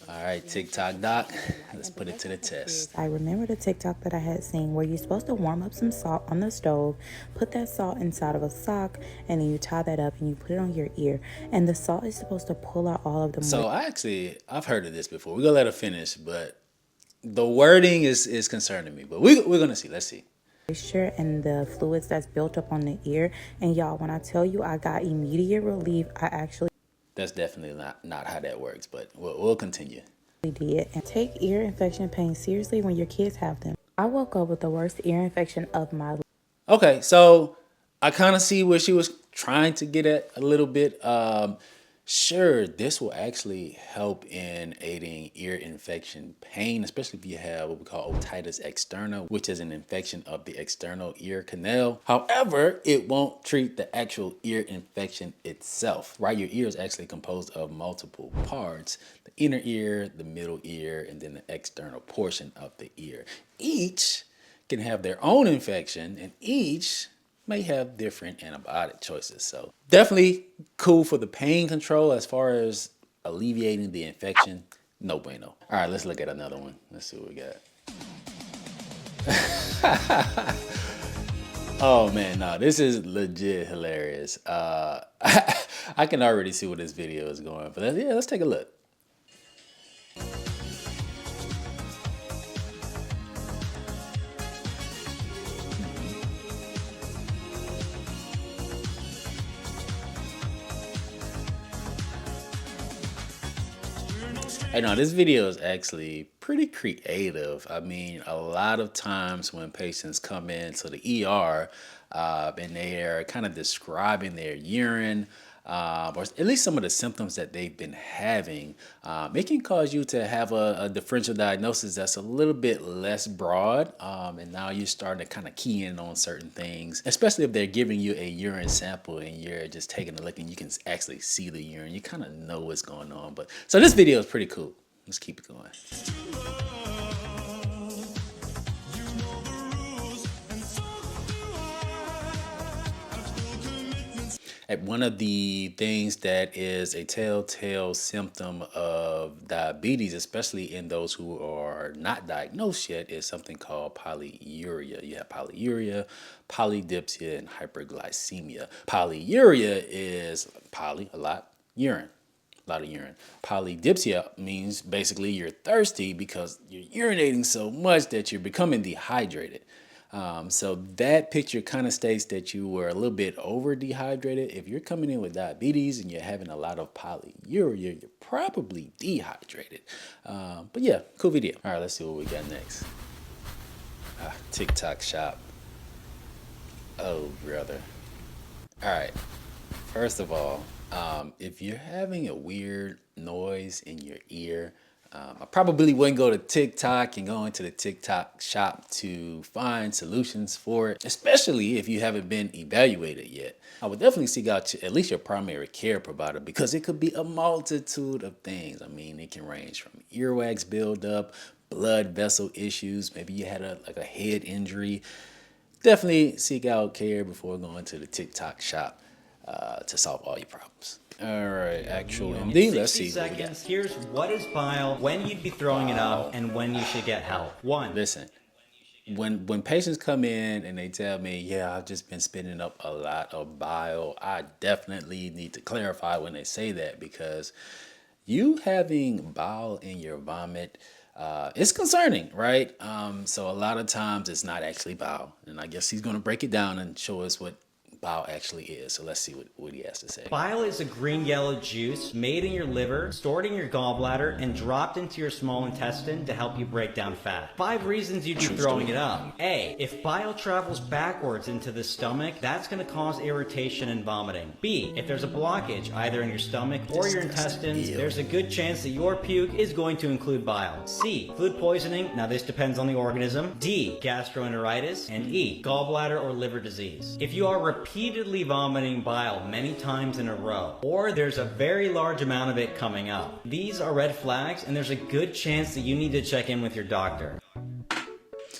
All right, TikTok doc, let's put it to the test. I remember the TikTok that I had seen where you're supposed to warm up some salt on the stove, put that salt inside of a sock, and then you tie that up and you put it on your ear. And the salt is supposed to pull out all of the So I've heard of this before. We're gonna let her finish, but the wording is concerning me. But we're gonna see. Let's see. moisture and the fluids that's built up on the ear. And y'all, when I tell you I got immediate relief, I actually That's definitely not how that works. But we'll continue. did. And take ear infection pain seriously when your kids have them. I woke up with the worst ear infection of my life. Okay, so I kind of see where she was trying to get at a little bit. Sure, this will actually help in aiding ear infection pain, especially if you have what we call otitis externa, which is an infection of the external ear canal. However, it won't treat the actual ear infection itself, right? Your ear is actually composed of multiple parts: the inner ear, the middle ear, and then the external portion of the ear. Each can have their own infection, and each may have different antibiotic choices. So definitely cool for the pain control. As far as alleviating the infection, no bueno. All right, let's look at another one. Let's see what we got. Oh man, no, this is legit hilarious. I can already see where this video is going, but yeah, let's take a look. Hey, no, this video is actually pretty creative. I mean, a lot of times when patients come into the ER and they are kind of describing their urine, or at least some of the symptoms that they've been having, it can cause you to have a differential diagnosis that's a little bit less broad. And now you're starting to kind of key in on certain things, especially if they're giving you a urine sample and you're just taking a look and you can actually see the urine. You kind of know what's going on. But so this video is pretty cool. Let's keep it going. One of the things that is a telltale symptom of diabetes, especially in those who are not diagnosed yet, is something called polyuria. You have polyuria, polydipsia, and hyperglycemia. Polyuria is poly, a lot, urine. A lot of urine. Polydipsia means basically you're thirsty because you're urinating so much that you're becoming dehydrated. So that picture kind of states that you were a little bit over dehydrated. If you're coming in with diabetes and you're having a lot of polyuria, you're probably dehydrated. But yeah, cool video. All right, let's see what we got next. TikTok shop. Oh, brother. All right. First of all, if you're having a weird noise in your ear, I probably wouldn't go to TikTok and go into the TikTok shop to find solutions for it, especially if you haven't been evaluated yet. I would definitely seek out at least your primary care provider because it could be a multitude of things. I mean, it can range from earwax buildup, blood vessel issues, maybe you had a head injury. Definitely seek out care before going to the TikTok shop to solve all your problems. All right, actual MD. Let's see what we got. Here's what is bile, when you'd be throwing it up, and when you should get help. One. Listen, when patients come in and they tell me, yeah, I've just been spitting up a lot of bile, I definitely need to clarify when they say that, because you having bile in your vomit, it's concerning, right? So a lot of times it's not actually bile, and I guess he's going to break it down and show us what bile actually is. So let's see what he has to say. Bile is a green-yellow juice made in your liver, stored in your gallbladder, and dropped into your small intestine to help you break down fat. 5 reasons you'd be throwing it up. A. If bile travels backwards into the stomach, that's going to cause irritation and vomiting. B. If there's a blockage either in your stomach or your intestines, there's a good chance that your puke is going to include bile. C. Food poisoning. Now this depends on the organism. D. Gastroenteritis. And E. Gallbladder or liver disease. If you are repeatedly vomiting bile many times in a row, or there's a very large amount of it coming up, these are red flags and there's a good chance that you need to check in with your doctor.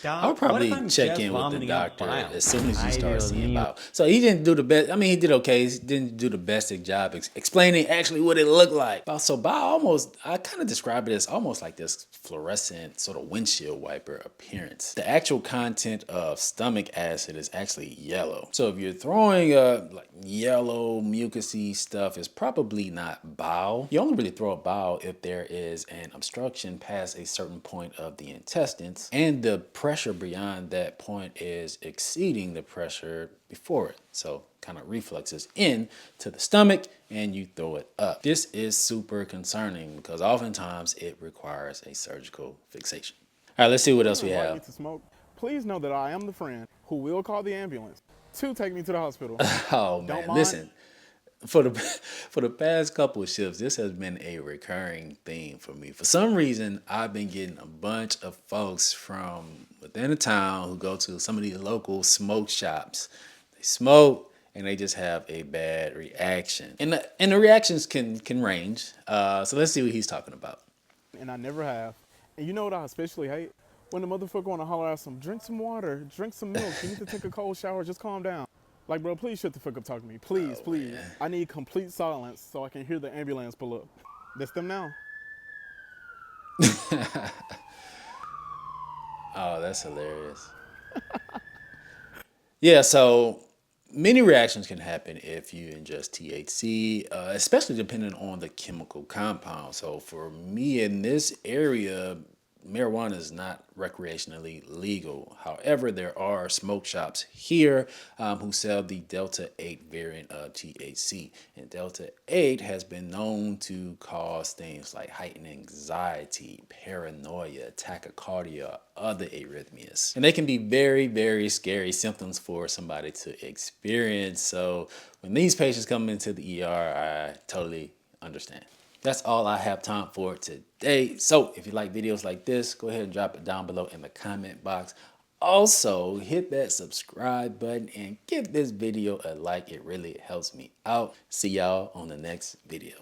stop? I'll What if probably I'm check just in with the vomiting up doctor bile? as soon as you Ay, start Dios seeing mío. bile. So he didn't do the best. I mean, he did okay. He didn't do the best job explaining actually what it looked like. So bile I kind of describe it as almost like this fluorescent sort of windshield wiper appearance. The actual content of stomach acid is actually yellow. So if you're throwing like yellow mucousy stuff, it's probably not bile. You only really throw a bile if there is an obstruction past a certain point of the intestines and the pressure beyond that point is exceeding the pressure before it. So kind of refluxes in to the stomach and you throw it up. This is super concerning because oftentimes it requires a surgical fixation. All right, let's see what else we Invite have. me to smoke. Please know that I am the friend who will call the ambulance to take me to the hospital. Oh Don't man, mind. listen. For the past couple of shifts, this has been a recurring theme for me. For some reason, I've been getting a bunch of folks from within the town who go to some of these local smoke shops. They smoke and they just have a bad reaction, and the reactions can range. So let's see what he's talking about. And I never have. And you know what I especially hate? When the motherfucker wanna holler at some, drink some water, drink some milk, you need to take a cold shower, just calm down. Like, bro, please shut the fuck up talking to me. Please, please. man. I need complete silence so I can hear the ambulance pull up. That's them now. Oh, that's hilarious. Yeah, so many reactions can happen if you ingest THC, especially depending on the chemical compound. So for me in this area, marijuana is not recreationally legal. However, there are smoke shops here who sell the Delta 8 variant of THC. And Delta 8 has been known to cause things like heightened anxiety, paranoia, tachycardia, other arrhythmias. And they can be very, very scary symptoms for somebody to experience. So when these patients come into the ER, I totally understand. That's all I have time for today. So if you like videos like this, go ahead and drop it down below in the comment box. Also, hit that subscribe button and give this video a like. It really helps me out. See y'all on the next video.